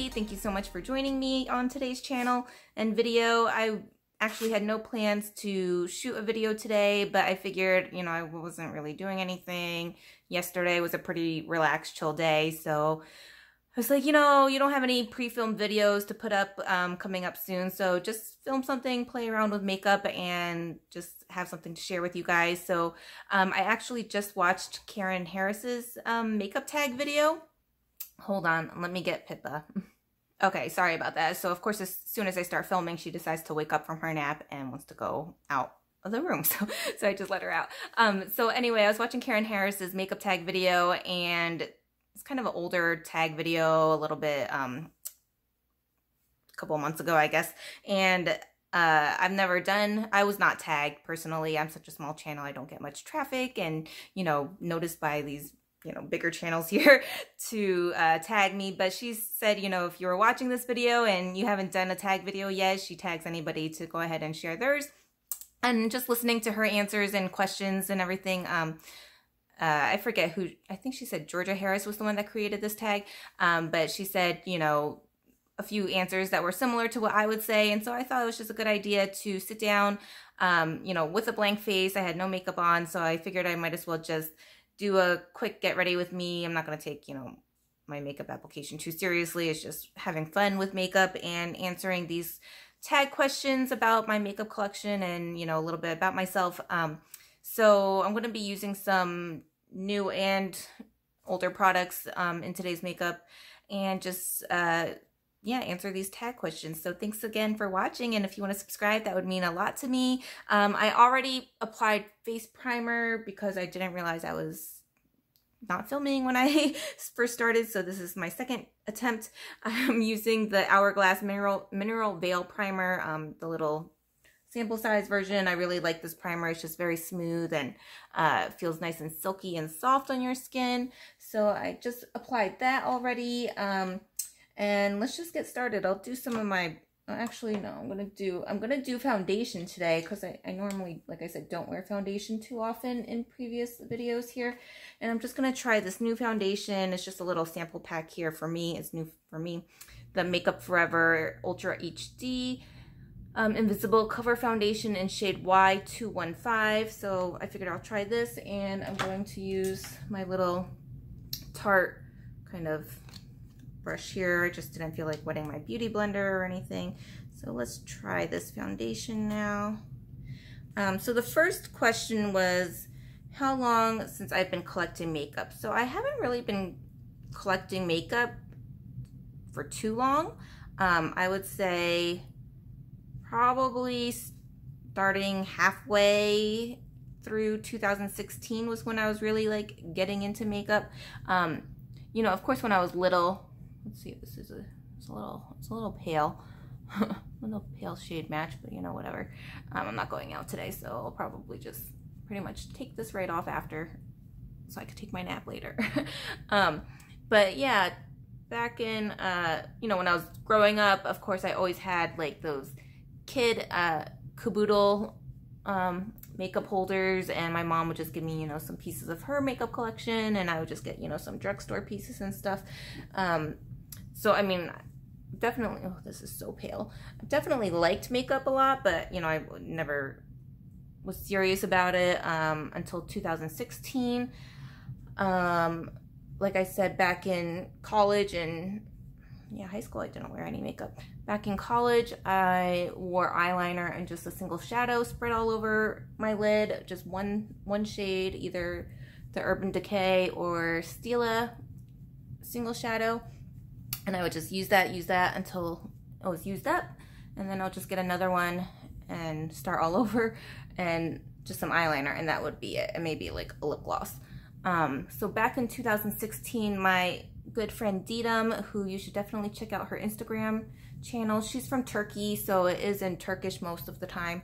everybody. Thank you so much for joining me on today's channel and video. I actually had no plans to shoot a video today, but I figured, you know, I wasn't really doing anything. Yesterday was a pretty relaxed, chill day, so I was like, you know, you don't have any pre-filmed videos to put up coming up soon, so just film something, play around with makeup, and just have something to share with you guys. So I actually just watched Karen Harris's makeup tag video. Hold on, let me get Pippa. Okay, sorry about that. So of course, as soon as I start filming, she decides to wake up from her nap and wants to go out of the room. So I just let her out. So anyway, I was watching Karen Harris's makeup tag video, and it's kind of an older tag video, a little bit, a couple of months ago, I guess. And I was not tagged personally. I'm such a small channel. I don't get much traffic and, you know, noticed by these, you know, bigger channels here to tag me. But she said, you know, if you were watching this video and you haven't done a tag video yet, she tags anybody to go ahead and share theirs. And just listening to her answers and questions and everything, I forget who, I think she said Georgia Harris was the one that created this tag. But she said, you know, a few answers that were similar to what I would say. And so I thought it was just a good idea to sit down, you know, with a blank face. I had no makeup on, so I figured I might as well just do a quick get ready with me. I'm not going to take, you know, my makeup application too seriously. It's just having fun with makeup and answering these tag questions about my makeup collection and, you know, a little bit about myself. So I'm going to be using some new and older products in today's makeup and just, yeah, answer these tag questions. So thanks again for watching, and if you want to subscribe, that would mean a lot to me. I already applied face primer because I didn't realize I was not filming when I first started, so this is my second attempt. I'm using the Hourglass Mineral Veil Primer, the little sample size version. I really like this primer. It's just very smooth and feels nice and silky and soft on your skin. So I just applied that already. And let's just get started. I'll do some of my, actually no, I'm gonna do foundation today because I normally, like I said, don't wear foundation too often in previous videos here. And I'm just gonna try this new foundation. It's just a little sample pack here for me. It's new for me. The Makeup Forever Ultra HD Invisible Cover Foundation in shade Y215. So I figured I'll try this, and I'm going to use my little Tarte kind of brush here. I just didn't feel like wetting my beauty blender or anything. So let's try this foundation now. So the first question was, how long since I've been collecting makeup? So I haven't really been collecting makeup for too long. I would say probably starting halfway through 2016 was when I was really like getting into makeup. You know, of course, when I was little, let's see if this is it's a little pale, a little pale shade match, but you know, whatever. I'm not going out today, so I'll probably just pretty much take this right off after, so I could take my nap later. But yeah, back in, you know, when I was growing up, of course, I always had like those kid caboodle makeup holders, and my mom would just give me, you know, some pieces of her makeup collection, and I would just get, you know, some drugstore pieces and stuff. So I mean, definitely, oh, this is so pale. I definitely liked makeup a lot, but you know, I never was serious about it until 2016. Like I said, back in college and yeah, high school, I didn't wear any makeup. Back in college, I wore eyeliner and just a single shadow spread all over my lid, just one shade, either the Urban Decay or Stila single shadow. And I would just use that until it was used up, and then I'll just get another one and start all over, and just some eyeliner, and that would be it, and maybe like a lip gloss. So back in 2016, my good friend Didem, who you should definitely check out her Instagram channel. She's from Turkey, so it is in Turkish most of the time,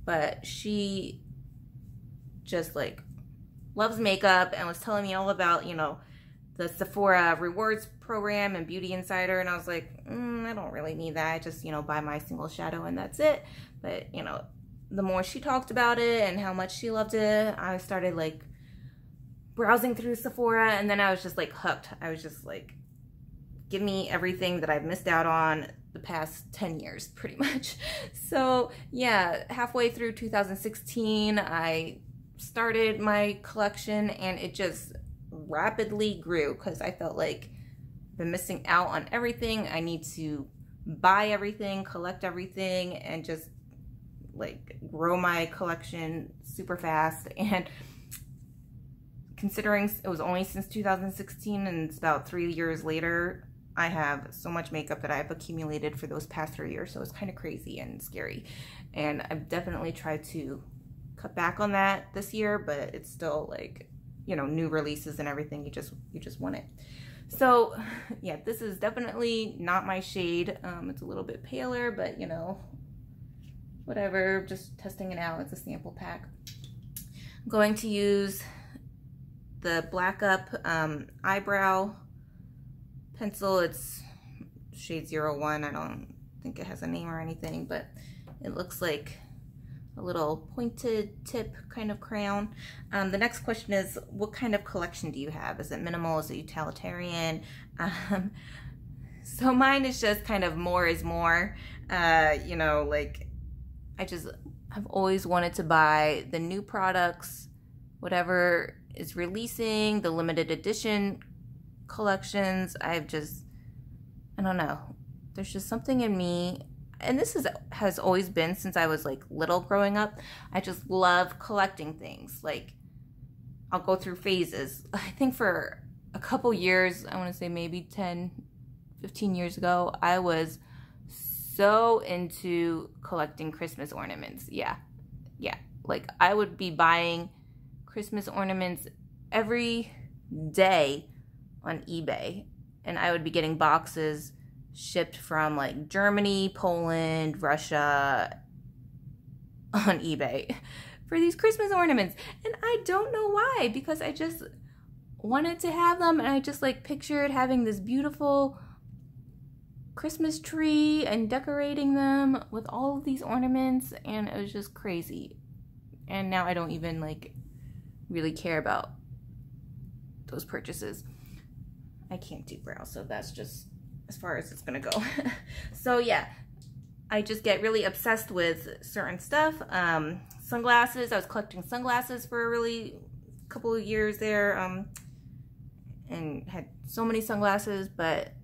but she just like loves makeup and was telling me all about, you know, the Sephora rewards program and Beauty Insider, and I was like, I don't really need that. I just, you know, buy my single shadow and that's it. But, you know, the more she talked about it and how much she loved it, I started like browsing through Sephora, and then I was just like hooked. I was just like give me everything that I've missed out on the past 10 years, pretty much. So yeah, halfway through 2016, I started my collection and it just rapidly grew because I felt like I've been missing out on everything. I need to buy everything, collect everything, and just like grow my collection super fast. And considering it was only since 2016 and it's about 3 years later, I have so much makeup that I've accumulated for those past 3 years. So it's kind of crazy and scary. And I've definitely tried to cut back on that this year, but it's still like, you know, new releases and everything. You just want it. So yeah, this is definitely not my shade. It's a little bit paler, but you know, whatever, just testing it out. It's a sample pack. I'm going to use the Black Up eyebrow pencil. It's shade 01. I don't think it has a name or anything, but it looks like a little pointed tip kind of crayon. The next question is, what kind of collection do you have? Is it minimal? Is it utilitarian? So mine is just kind of more is more. You know, like I've always wanted to buy the new products, whatever is releasing, the limited edition collections. I don't know. There's just something in me, and this has always been since I was like little growing up. I just love collecting things. Like I'll go through phases. I think for a couple years, I want to say maybe 10, 15 years ago, I was so into collecting Christmas ornaments. Yeah. Like I would be buying Christmas ornaments every day on eBay, and I would be getting boxes shipped from like Germany, Poland, Russia on eBay for these Christmas ornaments. And I don't know why, because I just wanted to have them, and I just like pictured having this beautiful Christmas tree and decorating them with all of these ornaments, and it was just crazy. And now I don't even like really care about those purchases. I can't do brows, so that's just as far as it's gonna go. So yeah, I just get really obsessed with certain stuff. Sunglasses, I was collecting sunglasses for a really couple of years there, and had so many sunglasses, but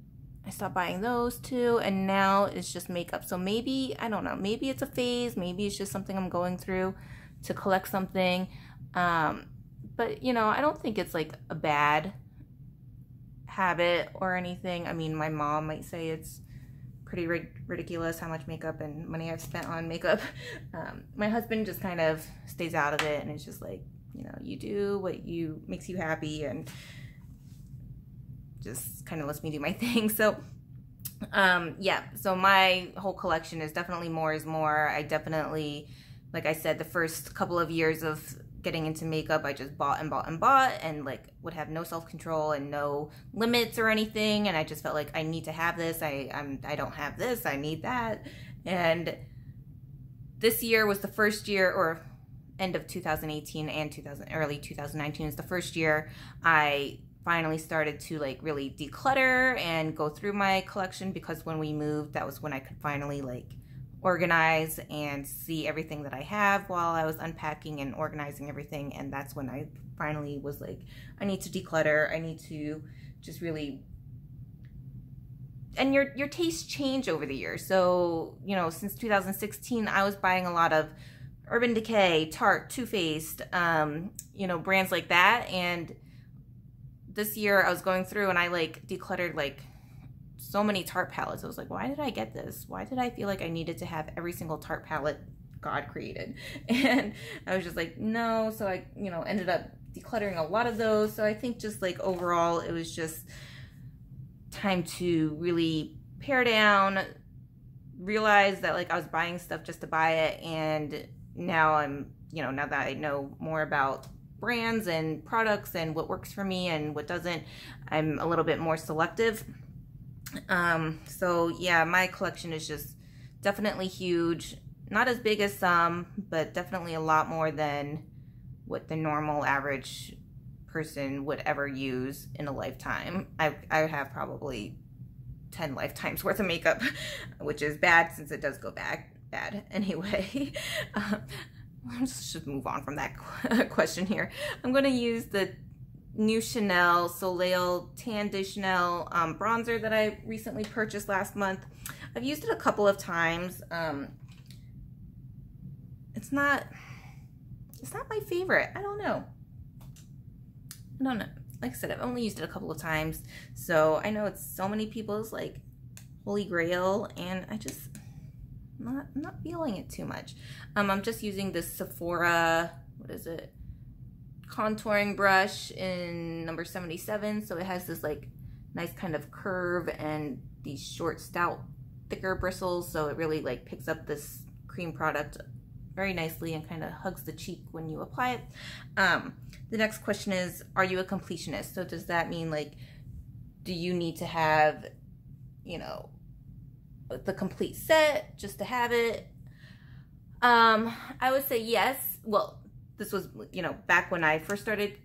I stopped buying those too, and now it's just makeup. So maybe, I don't know, maybe it's a phase, maybe it's just something I'm going through to collect something. But you know, I don't think it's like a bad habit or anything. I mean, my mom might say it's pretty ridiculous how much makeup and money I've spent on makeup. My husband just kind of stays out of it, and it's just like, you know, you do what makes you happy, and just kind of lets me do my thing. So yeah, so my whole collection is definitely more is more. I definitely, like I said, the first couple of years of getting into makeup, I just bought and bought and bought, and like would have no self-control and no limits or anything, and I just felt like I need to have this, I don't have this, I need that. And this year was the first year, or end of 2018 and early 2019 is the first year I finally started to like really declutter and go through my collection, because when we moved, that was when I could finally like organize and see everything that I have while I was unpacking and organizing everything. And that's when I finally was like, I need to declutter. I need to just really, and your tastes change over the years. So, you know, since 2016, I was buying a lot of Urban Decay, Tarte, Too Faced, you know, brands like that. And this year I was going through and I like decluttered like so many Tarte palettes. I was like, why did I get this? Why did I feel like I needed to have every single Tarte palette God created? And I was just like, no. So I, you know, ended up decluttering a lot of those. So I think just like overall, it was just time to really pare down, realize that like I was buying stuff just to buy it. And now I'm, you know, now that I know more about brands and products and what works for me and what doesn't, I'm a little bit more selective. So yeah, my collection is just definitely huge. Not as big as some, but definitely a lot more than what the normal average person would ever use in a lifetime. I have probably 10 lifetimes worth of makeup, which is bad since it does go bad anyway. Let's just move on from that question here. I'm going to use the new Chanel Soleil Tan de Chanel bronzer that I recently purchased last month. I've used it a couple of times. It's not my favorite. I don't know. Like I said, I've only used it a couple of times, so I know it's so many people's like holy grail, and I just not feeling it too much. I'm just using this Sephora, what is it, contouring brush in number 77. So it has this like nice kind of curve and these short, stout, thicker bristles. So it really like picks up this cream product very nicely and kind of hugs the cheek when you apply it. The next question is, are you a completionist? So does that mean like, do you need to have, you know, the complete set just to have it? I would say yes. Well, this was, you know, back when I first started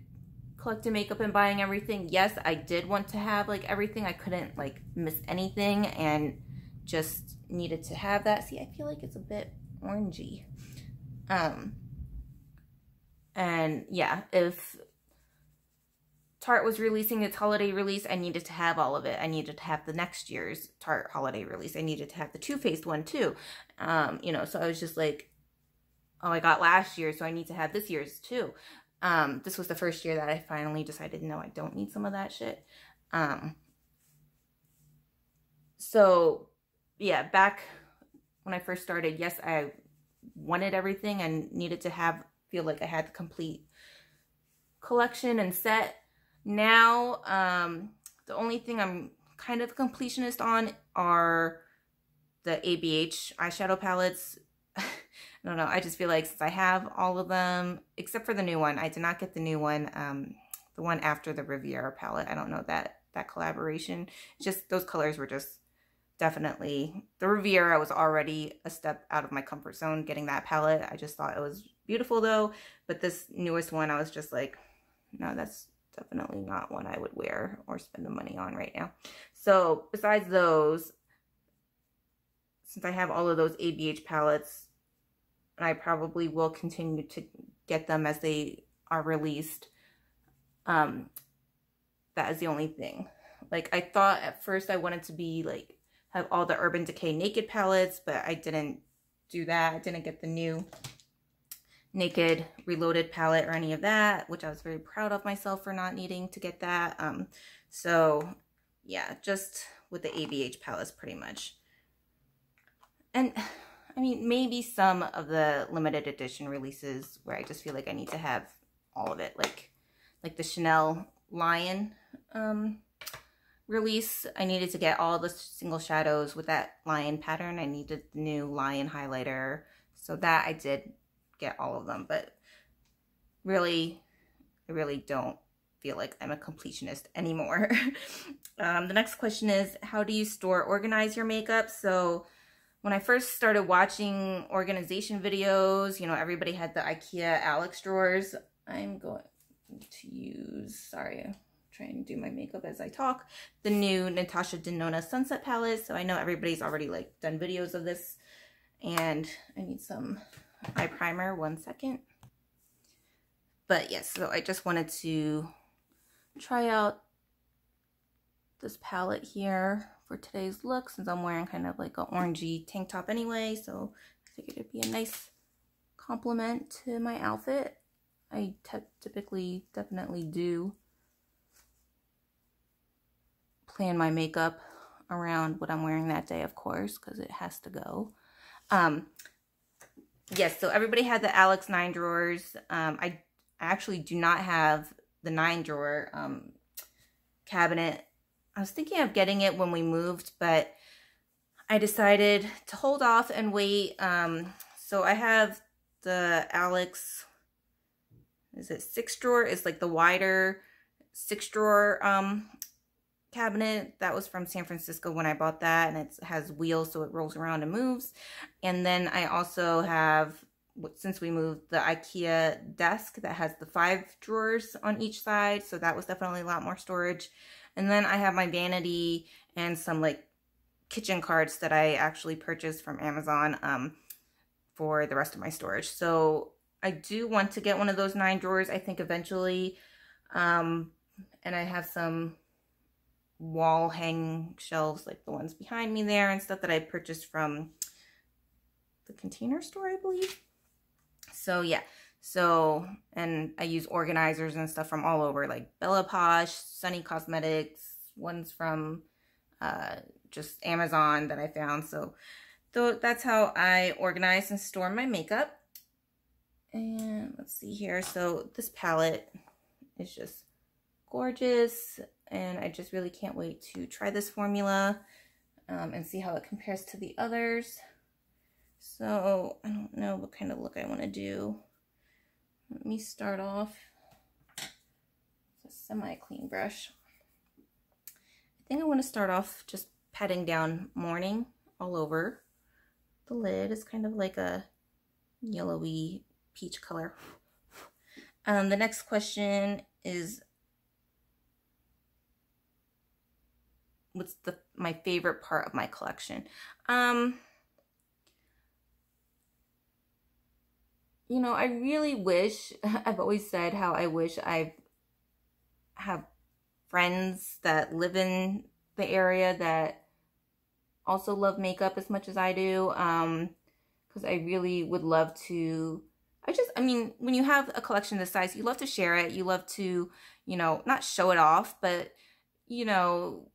collecting makeup and buying everything. Yes, I did want to have like everything. I couldn't like miss anything and just needed to have that. See, I feel like it's a bit orangey. And yeah, if Tarte was releasing its holiday release, I needed to have all of it. I needed to have the next year's Tarte holiday release. I needed to have the Too Faced one too. You know, so I was just like, oh, I got last year, so I need to have this year's too. This was the first year that I finally decided, no, I don't need some of that shit. So yeah, back when I first started, yes, I wanted everything and needed to feel like I had the complete collection and set. Now, the only thing I'm kind of completionist on are the ABH eyeshadow palettes. I don't know, I just feel like since I have all of them, except for the new one, I did not get the new one, the one after the Riviera palette. I don't know that collaboration. Just those colors were just definitely, the Riviera was already a step out of my comfort zone getting that palette. I just thought it was beautiful though, but this newest one, I was just like, no, that's definitely not one I would wear or spend the money on right now. So besides those, since I have all of those ABH palettes, I probably will continue to get them as they are released. That is the only thing. Like, I thought at first I wanted to be like, have all the Urban Decay Naked palettes, but I didn't do that. I didn't get the new Naked Reloaded palette or any of that, which I was very proud of myself for not needing to get that. So yeah, just with the ABH palettes pretty much. And I mean, maybe some of the limited edition releases where I just feel like I need to have all of it, like the Chanel Lion release. I needed to get all the single shadows with that lion pattern. I needed the new lion highlighter, so that I did get all of them. But really, I really don't feel like I'm a completionist anymore. The next question is, how do you organize your makeup? So when I first started watching organization videos, you know, everybody had the IKEA Alex drawers. I'm going to use, sorry, I'm trying to do my makeup as I talk, the new Natasha Denona Sunset Palette. So I know everybody's already like done videos of this, and I need some eye primer, 1 second. But yes, so I just wanted to try out this palette here for today's look, since I'm wearing kind of like an orangey tank top anyway, so I figured it'd be a nice complement to my outfit. I typically definitely do plan my makeup around what I'm wearing that day, of course, because it has to go. Yes, so everybody had the Alex 9 drawers. I actually do not have the 9 drawer cabinet. I was thinking of getting it when we moved, but I decided to hold off and wait. So I have the Alex, is it 6 drawer? It's like the wider 6 drawer cabinet. That was from San Francisco when I bought that, and it has wheels so it rolls around and moves. And then I also have, since we moved, the IKEA desk that has the 5 drawers on each side, so that was definitely a lot more storage. And then I have my vanity and some like kitchen carts that I actually purchased from Amazon for the rest of my storage. So I do want to get one of those 9 drawers, I think, eventually. And I have some wall hanging shelves like the ones behind me there and stuff that I purchased from the Container Store, I believe. So yeah, so, and I use organizers and stuff from all over, like Bella Posh, Sunny Cosmetics, ones from just Amazon that I found. So that's how I organize and store my makeup. And let's see here. So this palette is just gorgeous, and I just really can't wait to try this formula and see how it compares to the others. So I don't know what kind of look I want to do. Let me start off with a semi-clean brush. I think I want to start off just patting down Morning all over. The lid is kind of like a yellowy peach color. The next question is, what's my favorite part of my collection? You know, I really wish, I've always said how I wish I have friends that live in the area that also love makeup as much as I do, because I really would love to, I mean, when you have a collection this size, you love to share it, you love to, you know, not show it off, but, you know,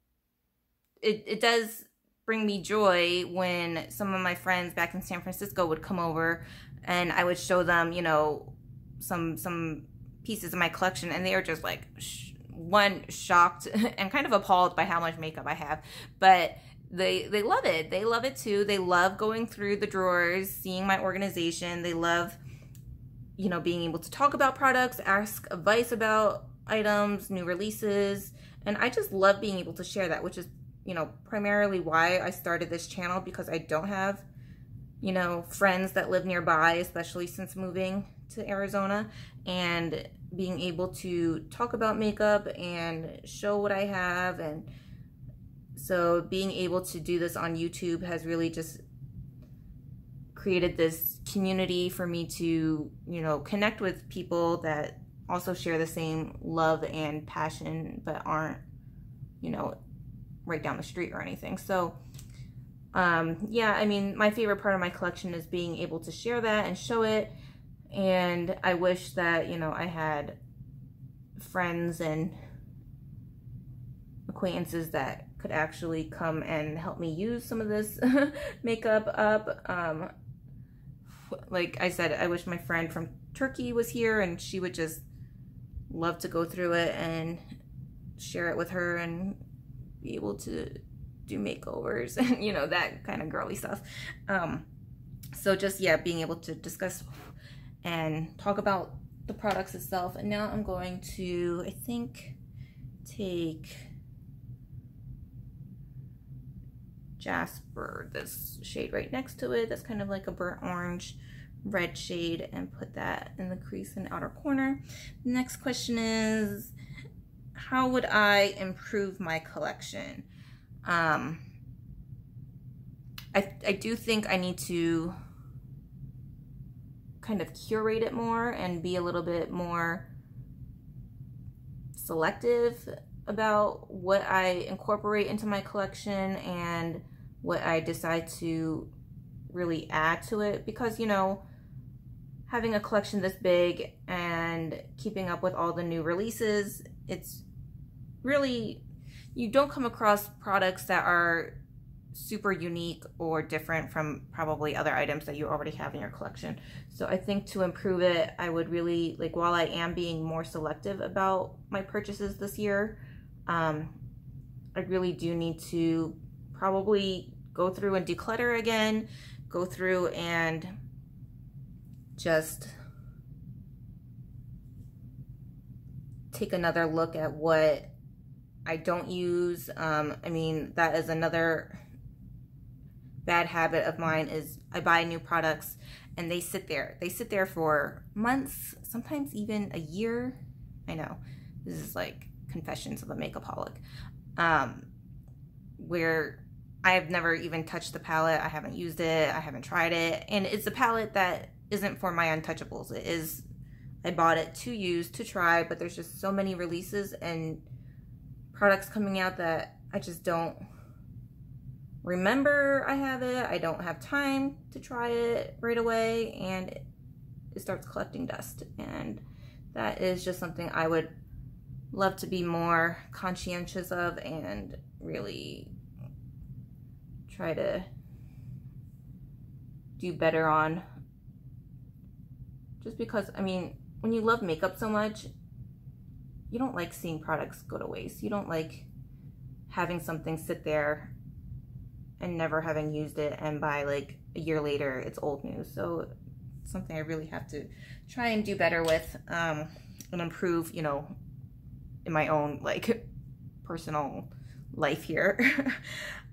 it does bring me joy when some of my friends back in San Francisco would come over and I would show them, you know, some pieces of my collection, and they are just like, one, shocked and kind of appalled by how much makeup I have, but they love it. They love it too. They love going through the drawers, seeing my organization. They love, you know, being able to talk about products, ask advice about items, new releases, and I just love being able to share that, which is, you know, primarily why I started this channel, because I don't have, you know, friends that live nearby, especially since moving to Arizona, and being able to talk about makeup and show what I have. And so being able to do this on YouTube has really just created this community for me to, you know, connect with people that also share the same love and passion, but aren't, you know, right down the street or anything. So yeah, I mean, my favorite part of my collection is being able to share that and show it. And I wish that, you know, I had friends and acquaintances that could actually come and help me use some of this makeup up. Like I said, I wish my friend from Turkey was here, and she would just love to go through it and share it with her and be able to do makeovers and, you know, that kind of girly stuff. So just, yeah, being able to discuss and talk about the products itself. And now I'm going to, I think, take Jasper, this shade right next to it, that's kind of like a burnt orange red shade, and put that in the crease and outer corner. The next question is, how would I improve my collection? I do think I need to kind of curate it more and be a little bit more selective about what I incorporate into my collection and what I decide to really add to it, because, you know, having a collection this big and keeping up with all the new releases, it's really, you don't come across products that are super unique or different from probably other items that you already have in your collection. So I think to improve it, I would really, like, while I am being more selective about my purchases this year, I really do need to probably go through and declutter again, go through and just take another look at what I don't use. I mean, that is another bad habit of mine, is I buy new products and they sit there. They sit there for months, sometimes even a year. I know, this is like confessions of a makeupaholic, where I've never even touched the palette. I haven't used it. I haven't tried it. And it's a palette that isn't for my untouchables. It is, I bought it to use, to try, but there's just so many releases and products coming out that I just don't remember I have it. I don't have time to try it right away, and it starts collecting dust. And that is just something I would love to be more conscientious of and really try to do better on. Just because, I mean, when you love makeup so much, you don't like seeing products go to waste. You don't like having something sit there and never having used it, and by like a year later it's old news. So it's something I really have to try and do better with, and improve, you know, in my own like personal life here.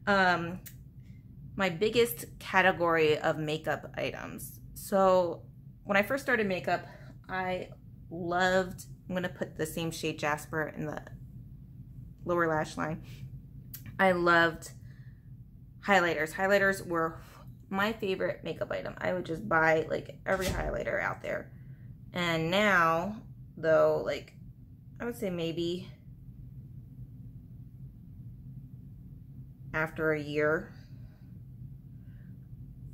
My biggest category of makeup items. So when I first started makeup, I loved, I'm gonna put the same shade Jasper in the lower lash line. I loved highlighters. Highlighters were my favorite makeup item. I would just buy like every highlighter out there. And now, though, like I would say maybe after a year,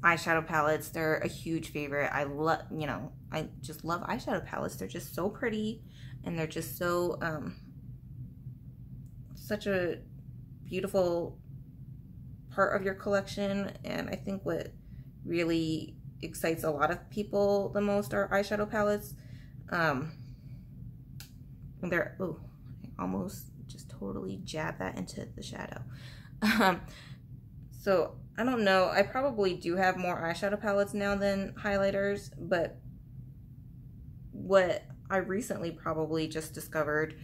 eyeshadow palettes, they're a huge favorite. I love, you know, I just love eyeshadow palettes. They're just so pretty, and they're just so, such a beautiful part of your collection. And I think what really excites a lot of people the most are eyeshadow palettes. And they're, oh, I almost just totally jabbed that into the shadow. So I don't know, I probably do have more eyeshadow palettes now than highlighters, but what I recently probably just discovered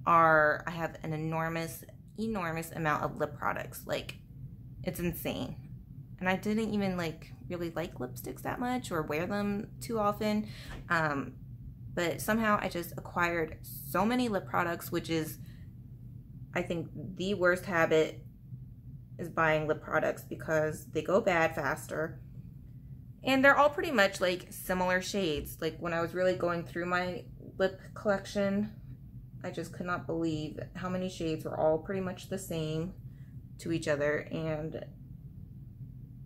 are, I have an enormous amount of lip products. Like, it's insane. And I didn't even like really like lipsticks that much or wear them too often. But somehow I just acquired so many lip products, which is, I think, the worst habit is buying lip products, because they go bad faster. And they're all pretty much like similar shades. Like when I was really going through my lip collection, I just could not believe how many shades were all pretty much the same to each other, and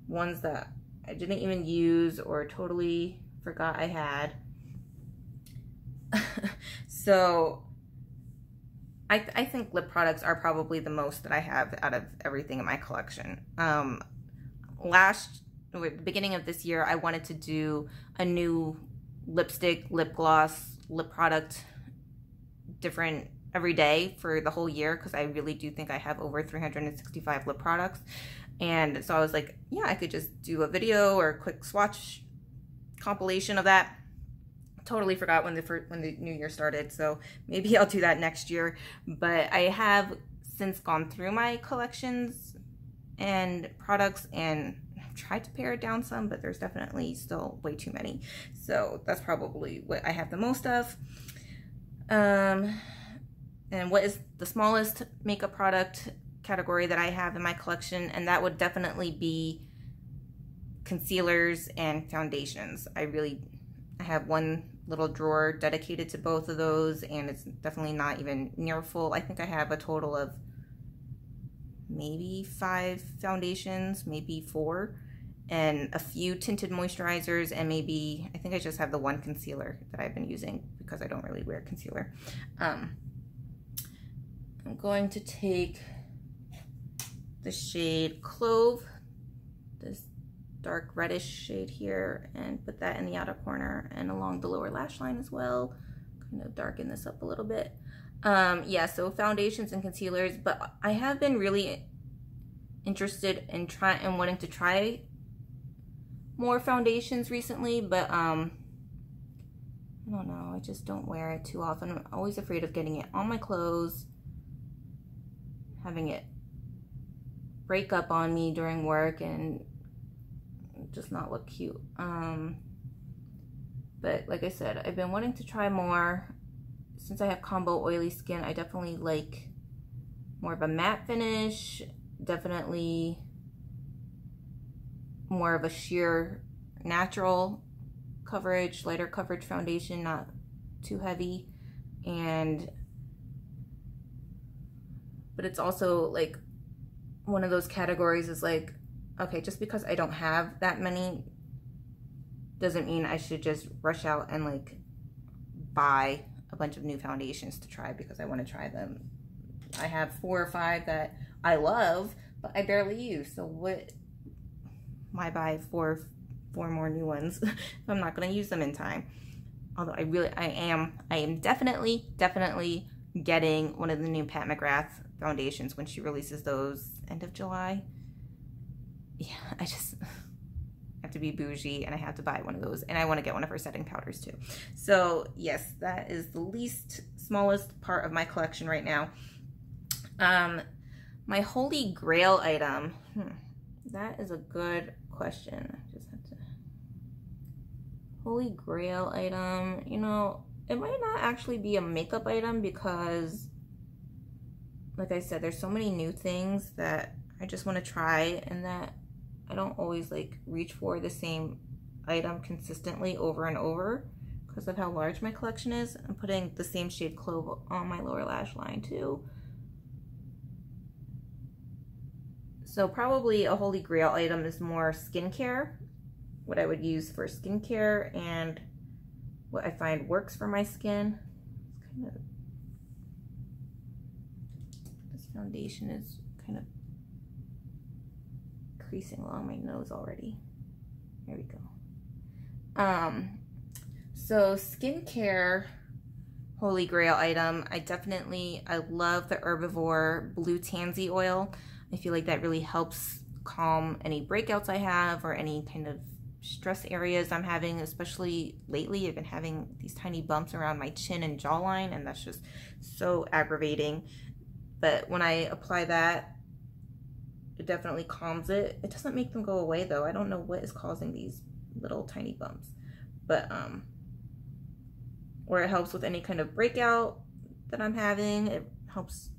ones that I didn't even use or totally forgot I had. So I think lip products are probably the most that I have out of everything in my collection. At the beginning of this year, I wanted to do a new lipstick, lip gloss, lip product, different every day for the whole year, because I really do think I have over 365 lip products. And so I was like, yeah, I could just do a video or a quick swatch compilation of that. Totally forgot when the new year started, so maybe I'll do that next year. But I have since gone through my collections and products and tried to pare it down some, but there's definitely still way too many. So that's probably what I have the most of. And what is the smallest makeup product category that I have in my collection? And that would definitely be concealers and foundations. I have one little drawer dedicated to both of those, and it's definitely not even near full. I think I have a total of maybe 5 foundations, maybe 4, and a few tinted moisturizers, and maybe, I think I just have the one concealer that I've been using because I don't really wear concealer. I'm going to take the shade Clove, this dark reddish shade here, and put that in the outer corner and along the lower lash line as well. Kind of darken this up a little bit. Yeah, so foundations and concealers, but I have been really interested in wanting to try more foundations recently, but I don't know, I just don't wear it too often. I'm always afraid of getting it on my clothes, having it break up on me during work and just not look cute. But like I said, I've been wanting to try more. Since I have combo oily skin, I definitely like more of a matte finish, definitely more of a sheer natural coverage, lighter coverage foundation, not too heavy. But it's also like one of those categories is like, okay, just because I don't have that many doesn't mean I should just rush out and like buy a bunch of new foundations to try because I want to try them. I have 4 or 5 that I love, but I barely use. So why buy four more new ones if I'm not going to use them in time? Although I am definitely getting one of the new Pat McGrath foundations when she releases those end of July. Yeah, I just have to be bougie and I have to buy one of those, and I want to get one of her setting powders too. So yes, that is the smallest part of my collection right now. My holy grail item, that is a good question. I just have to, holy grail item, you know, it might not actually be a makeup item because, like I said, there's so many new things that I just want to try, and that I don't always like reach for the same item consistently over and over because of how large my collection is. I'm putting the same shade Clove on my lower lash line too. So probably a holy grail item is more skincare, what I would use for skincare and what I find works for my skin. It's kind of, this foundation is kind of creasing along my nose already. There we go. So skincare holy grail item, I love the Herbivore Blue Tansy oil. I feel like that really helps calm any breakouts I have or any kind of stress areas I'm having, especially lately. I've been having these tiny bumps around my chin and jawline, and that's just so aggravating. But when I apply that, it definitely calms it. It doesn't make them go away though. I don't know what is causing these little tiny bumps, but or it helps with any kind of breakout that I'm having. It helps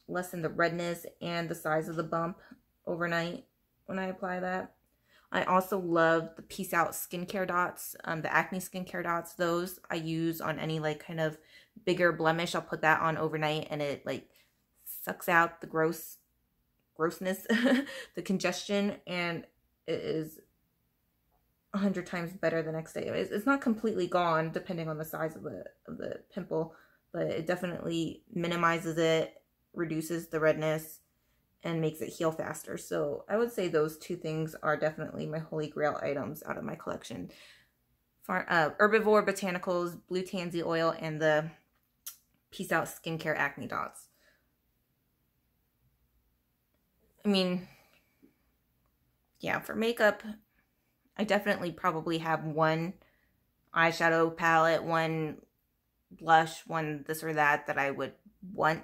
lessen the redness and the size of the bump overnight when I apply that. I also love the Peace Out skincare dots, the acne skincare dots. Those I use on any like kind of bigger blemish. I'll put that on overnight and it like sucks out the grossness, the congestion, and it is 100 times better the next day. It's not completely gone depending on the size of the pimple, but it definitely minimizes it, reduces the redness, and makes it heal faster. So I would say those 2 things are definitely my holy grail items out of my collection. Herbivore Botanicals Blue Tansy oil and the Peace Out skincare acne dots. I mean, yeah, for makeup, I definitely probably have one eyeshadow palette, one blush, one this or that I would want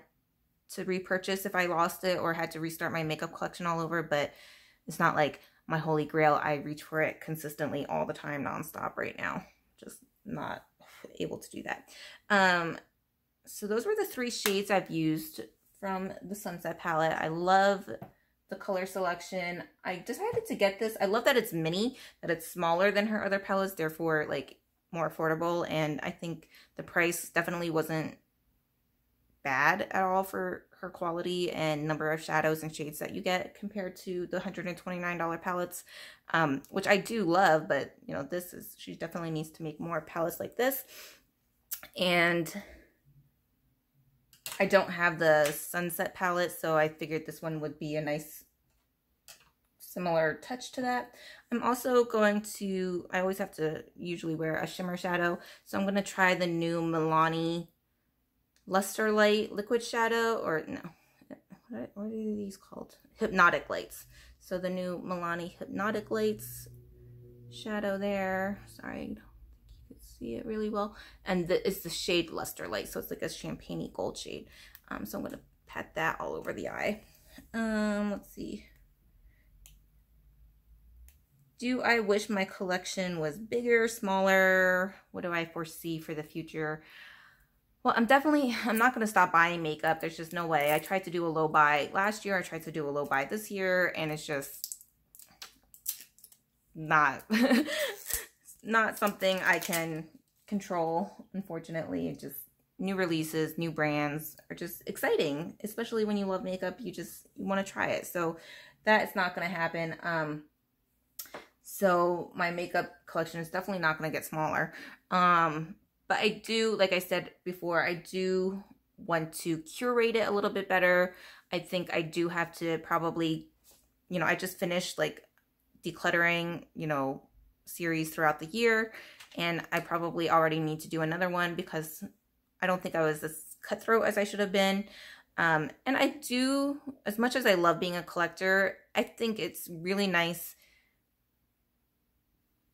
to repurchase if I lost it or had to restart my makeup collection all over, but it's not like my holy grail. I reach for it consistently all the time, nonstop right now. Just not able to do that. So those were the 3 shades I've used from the Sunset palette. I love the color selection. I decided to get this. I love that it's mini, that it's smaller than her other palettes, therefore like more affordable, and I think the price definitely wasn't bad at all for her quality and number of shadows and shades that you get compared to the $129 palettes, which I do love, but you know, she definitely needs to make more palettes like this. And I don't have the Sunset palette, so I figured this one would be a nice similar touch to that. I'm also going to, I always have to usually wear a shimmer shadow, so I'm going to try the new Milani Luster Light Liquid Shadow, or no, what are these called? Hypnotic Lights. So the new Milani Hypnotic Lights shadow there. Sorry, I don't think you can see it really well. And it's the shade Luster Light, so it's like a champagne-y gold shade. So I'm going to pat that all over the eye. Let's see. Do I wish my collection was bigger, smaller? What do I foresee for the future? Well, I'm not going to stop buying makeup. There's just no way. I tried to do a low buy last year. I tried to do a low buy this year, and it's just not, not something I can control, unfortunately. It just, new releases, new brands are just exciting, especially when you love makeup. You want to try it. So that is not going to happen. So my makeup collection is definitely not going to get smaller. But I do, like I said before, I do want to curate it a little bit better. I think I do have to probably, you know, I just finished like decluttering, you know, series throughout the year, and I probably already need to do another one because I don't think I was as cutthroat as I should have been. And I do, as much as I love being a collector, I think it's really nice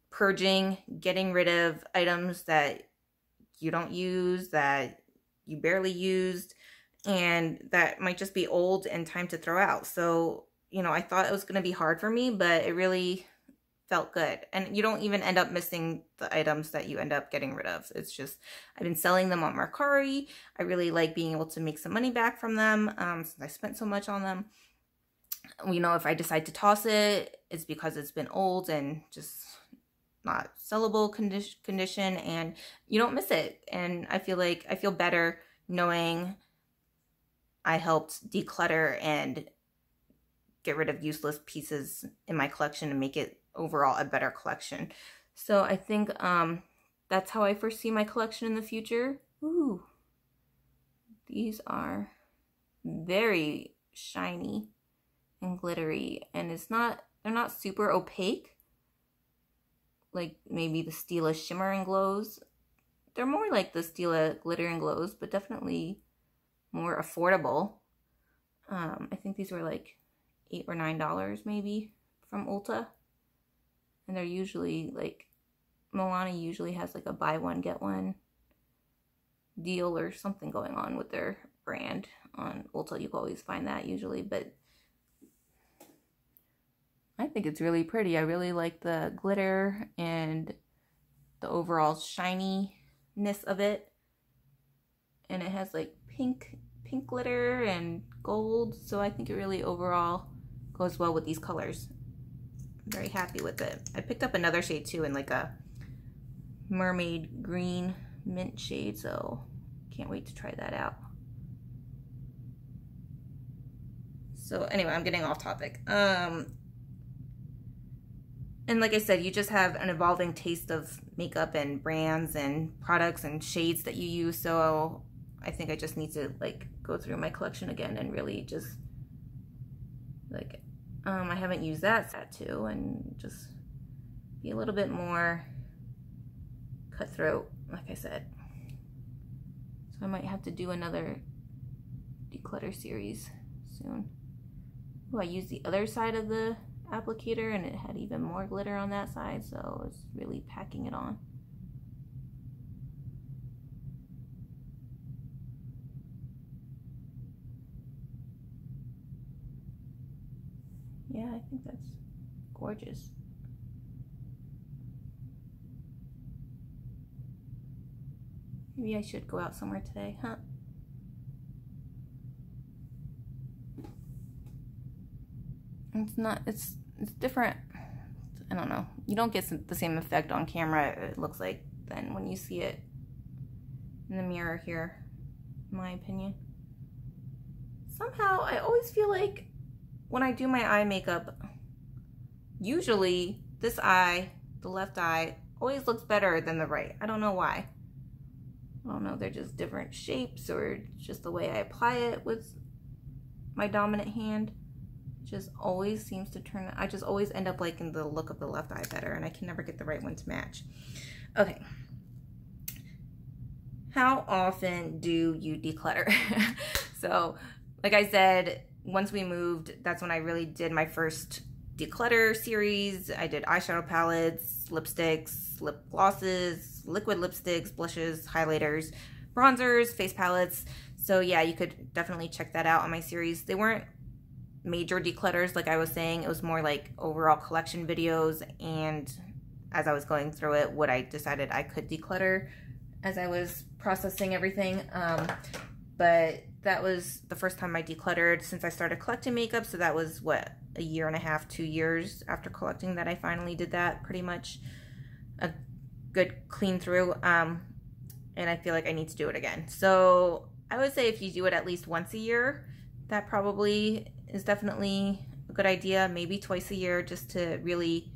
purging, getting rid of items that you don't use, that you barely used, and that might just be old and time to throw out. So, you know, I thought it was going to be hard for me, but it really felt good. And you don't even end up missing the items that you end up getting rid of. It's just, I've been selling them on Mercari. I really like being able to make some money back from them, since I spent so much on them. You know, if I decide to toss it, it's because it's been old and just not sellable condition, and you don't miss it. And I feel better knowing I helped declutter and get rid of useless pieces in my collection and make it overall a better collection. So I think that's how I foresee my collection in the future. Ooh, these are very shiny and glittery, and they're not super opaque like maybe the Stila Shimmer and Glows. They're more like the Stila Glitter and Glows, but definitely more affordable. I think these were like $8 or $9 maybe from Ulta. And they're usually like, Milani usually has like a buy one, get one deal or something going on with their brand. On Ulta, you can always find that usually, but I think it's really pretty. I really like the glitter and the overall shininess of it. And it has like pink glitter and gold. So I think it really overall goes well with these colors. I'm very happy with it. I picked up another shade too in like a mermaid green mint shade. So can't wait to try that out. So anyway, I'm getting off topic. And like I said, you just have an evolving taste of makeup and brands and products and shades that you use. So I think I just need to like go through my collection again and really just like, I haven't used that too, and just be a little bit more cutthroat, like I said. So I might have to do another declutter series soon. Oh, I used the other side of the applicator and it had even more glitter on that side, so it's really packing it on. Yeah, I think that's gorgeous. Maybe I should go out somewhere today, huh? It's different. I don't know. You don't get the same effect on camera, it looks like, than when you see it in the mirror here, in my opinion. Somehow, I always feel like when I do my eye makeup, usually this eye, the left eye, always looks better than the right. I don't know why. I don't know, they're just different shapes or just the way I apply it with my dominant hand. Just always seems to turn, I just always end up liking the look of the left eye better, and I can never get the right one to match. Okay. How often do you declutter? So, like I said, once we moved, that's when I really did my first declutter series. I did eyeshadow palettes, lipsticks, lip glosses, liquid lipsticks, blushes, highlighters, bronzers, face palettes. So yeah, you could definitely check that out on my series. They weren't major declutters, like I was saying. It was more like overall collection videos, and as I was going through it, what I decided I could declutter as I was processing everything. But that was the first time I decluttered since I started collecting makeup. So that was, what, a year and a half, 2 years after collecting that I finally did that, pretty much a good clean through. And I feel like I need to do it again. So I would say if you do it at least once a year, that probably is definitely a good idea. Maybe twice a year, just to really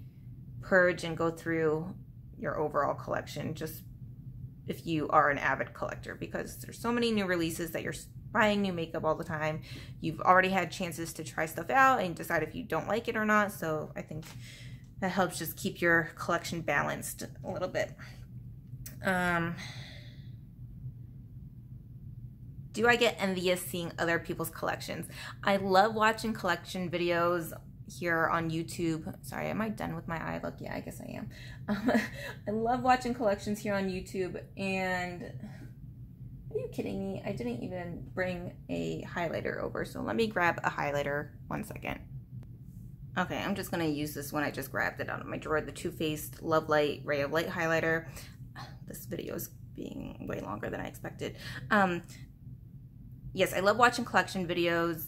purge and go through your overall collection, just if you are an avid collector, because there's so many new releases that you're buying new makeup all the time. You've already had chances to try stuff out and decide if you don't like it or not. So I think that helps just keep your collection balanced a little bit. Do I get envious seeing other people's collections? I love watching collection videos here on YouTube. Sorry, am I done with my eye look? Yeah, I guess I am. I love watching collections here on YouTube, and are you kidding me? I didn't even bring a highlighter over, so let me grab a highlighter. 1 second. Okay, I'm just gonna use this one. I just grabbed it out of my drawer, the Too Faced Love Light Ray of Light highlighter. This video is being way longer than I expected. Yes, I love watching collection videos.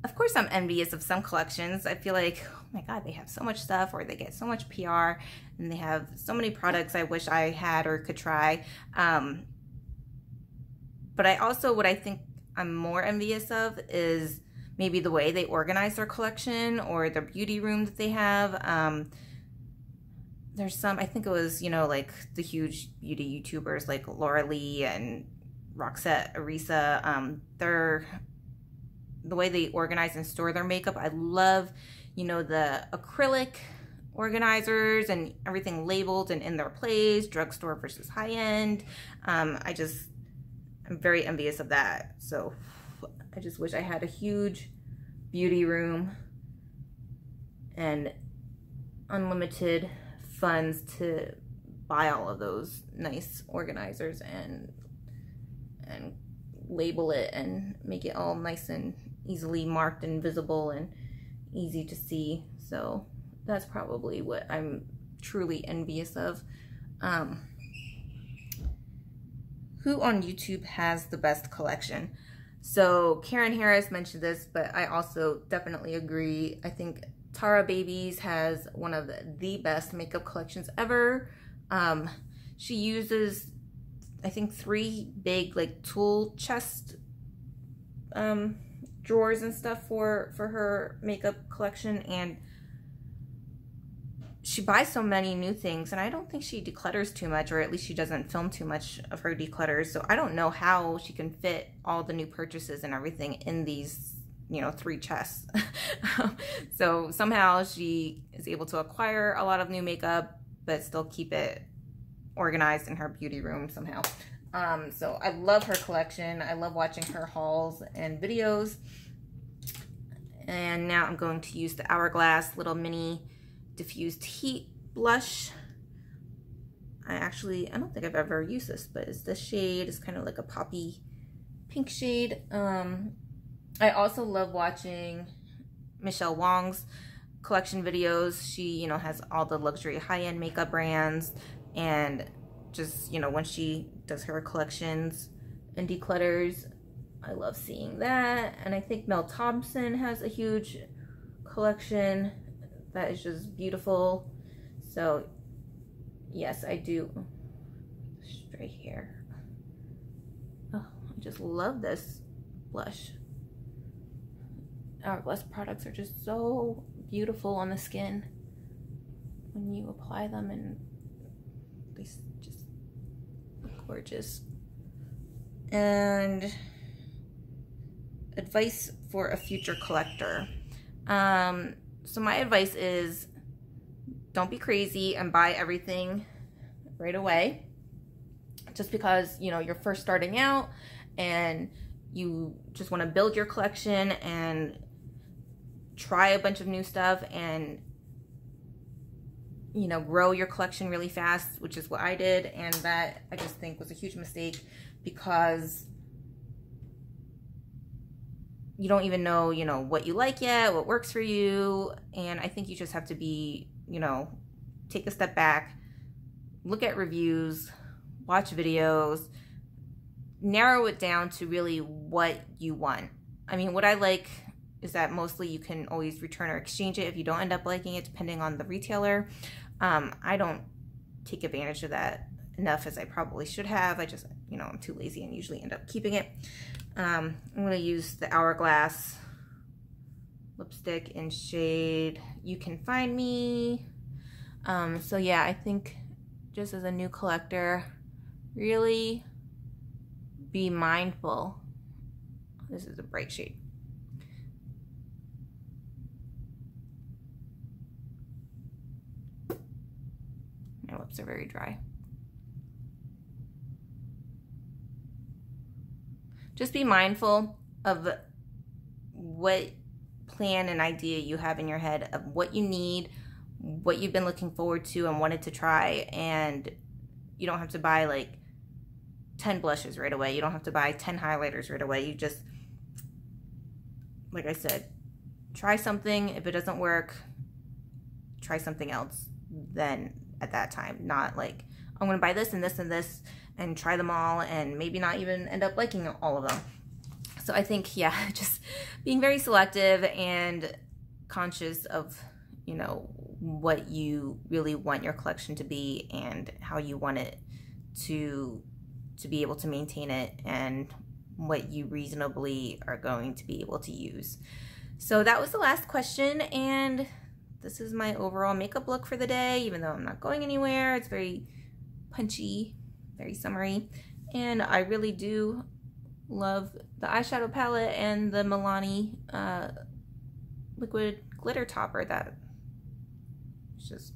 Of course, I'm envious of some collections. I feel like, oh my God, they have so much stuff, or they get so much PR, and they have so many products I wish I had or could try. But I also, what I think I'm more envious of is maybe the way they organize their collection or their beauty room that they have. There's some, I think it was, you know, like the huge beauty YouTubers like Laura Lee and Roxette Arisa, the way they organize and store their makeup. I love, you know, the acrylic organizers and everything labeled and in their place, drugstore versus high-end. I'm very envious of that. So I just wish I had a huge beauty room and unlimited funds to buy all of those nice organizers and label it and make it all nice and easily marked and visible and easy to see. So that's probably what I'm truly envious of. Who on YouTube has the best collection? So Karen Harris mentioned this, but I also definitely agree. I think Tara Babies has one of the best makeup collections ever. She uses, I think, 3 big like tool chest drawers and stuff for her makeup collection, and she buys so many new things, and I don't think she declutters too much, or at least she doesn't film too much of her declutters. So I don't know how she can fit all the new purchases and everything in these, you know, 3 chests. So somehow she is able to acquire a lot of new makeup but still keep it organized in her beauty room somehow. So I love her collection. I love watching her hauls and videos. And now I'm going to use the Hourglass little mini diffused heat blush. I don't think I've ever used this, but it's the shade. It's kind of like a poppy pink shade. I also love watching Michelle Wong's collection videos. She, you know, has all the luxury high-end makeup brands, and just, you know, when she does her collections and declutters, I love seeing that. And I think Mel Thompson has a huge collection that is just beautiful. So yes, I do. Straight hair. Oh, I just love this blush. Hourglass products are just so beautiful on the skin when you apply them, and they just look gorgeous. And advice for a future collector. So my advice is, don't be crazy and buy everything right away. Just because, you know, you're first starting out and you just want to build your collection and try a bunch of new stuff and, you know, grow your collection really fast, which is what I did. And that, I just think, was a huge mistake, because you don't even know, you know, what you like yet, what works for you. And I think you just have to be, you know, take a step back, look at reviews, watch videos, narrow it down to really what you want. I mean, what I like is that mostly you can always return or exchange it if you don't end up liking it, depending on the retailer. I don't take advantage of that enough as I probably should have. I just, you know, I'm too lazy and usually end up keeping it. I'm going to use the Hourglass lipstick in shade You Can Find Me. So yeah, I think just as a new collector, really be mindful. This is a bright shade. My lips are very dry. Just be mindful of what plan and idea you have in your head of what you need, what you've been looking forward to and wanted to try, and you don't have to buy like 10 blushes right away. You don't have to buy 10 highlighters right away. You just, like I said, try something. If it doesn't work, try something else then at that time. Not like, I'm going to buy this and this and this and try them all and maybe not even end up liking all of them. So I think, yeah, just being very selective and conscious of, you know, what you really want your collection to be and how you want it to be able to maintain it and what you reasonably are going to be able to use. So that was the last question, and this is my overall makeup look for the day, even though I'm not going anywhere. It's very punchy, very summery, and I really do love the eyeshadow palette and the Milani liquid glitter topper. That just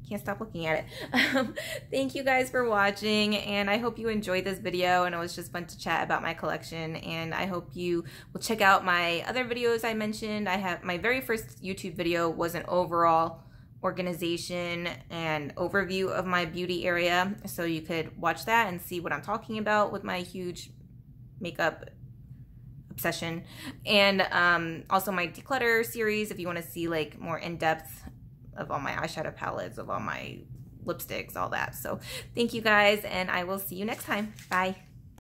can't stop looking at it. Thank you guys for watching, and I hope you enjoyed this video, and it was just fun to chat about my collection, and I hope you will check out my other videos I mentioned. I have my very first YouTube video was an overall organization and overview of my beauty area, so you could watch that and see what I'm talking about with my huge makeup obsession. And also my declutter series if you want to see like more in-depth of all my eyeshadow palettes, of all my lipsticks, all that. So thank you guys, and I will see you next time. Bye.